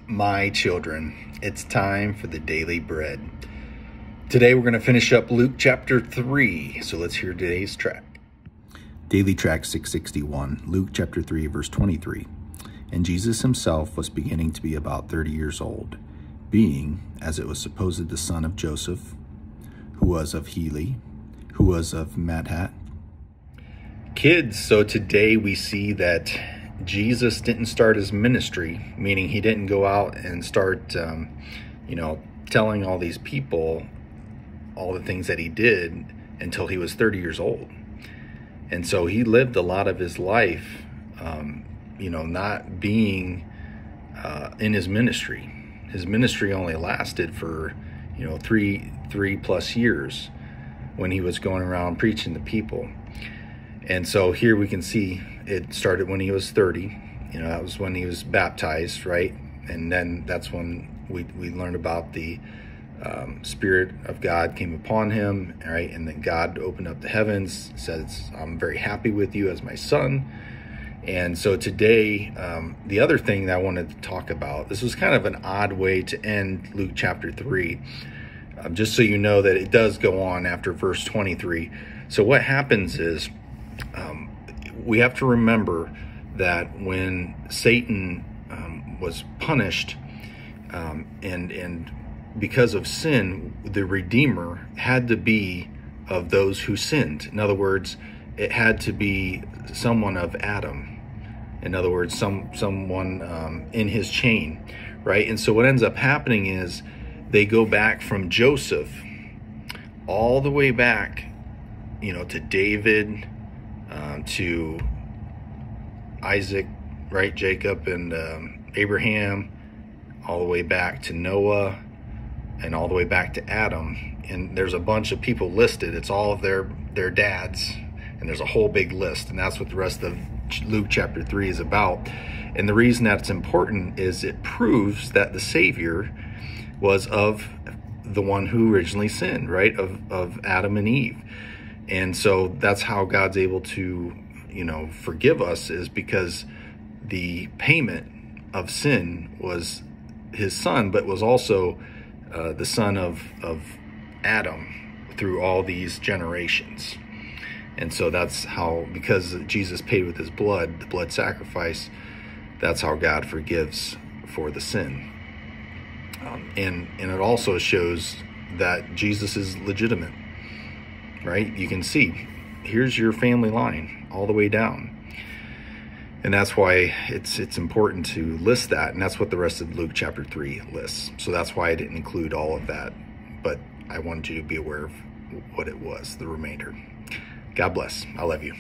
My children, it's time for the daily bread. Today we're going to finish up Luke chapter 3, so let's hear today's tract. Daily Tract 661, Luke chapter 3, verse 23. And Jesus himself was beginning to be about 30 years old, being, as it was supposed, the son of Joseph, who was of Heli, who was of Matthat. Kids, so today we see that Jesus didn't start his ministry, meaning he didn't go out and start, telling all these people all the things that he did until he was 30 years old. And so he lived a lot of his life, not being in his ministry. His ministry only lasted for, three plus years when he was going around preaching to people. And so here we can see it started when he was 30. That was when he was baptized, right? And then that's when we learned about the Spirit of God came upon him, right? And then God opened up the heavens, says, I'm very happy with you as my son. And so today, the other thing that I wanted to talk about, this was kind of an odd way to end Luke chapter 3, just so you know that it does go on after verse 23. So what happens is, we have to remember that when Satan was punished, and because of sin, the Redeemer had to be of those who sinned. In other words, it had to be someone of Adam. In other words, someone in his chain, right? And so what ends up happening is they go back from Joseph all the way back, to David, to Isaac, right? Jacob and Abraham, all the way back to Noah, and all the way back to Adam. And there's a bunch of people listed. It's all of their dads, and there's a whole big list. And that's what the rest of Luke chapter 3 is about. And the reason that it's important is it proves that the Savior was of the one who originally sinned, right? Of Adam and Eve. And so that's how God's able to, forgive us, is because the payment of sin was his son, but was also the son of Adam through all these generations. And so that's how, because Jesus paid with his blood, the blood sacrifice, that's how God forgives for the sin. And it also shows that Jesus is legitimate, right? You can see, here's your family line all the way down. And that's why it's important to list that. And that's what the rest of Luke chapter 3 lists. So that's why I didn't include all of that. But I wanted you to be aware of what it was, the remainder. God bless. I love you.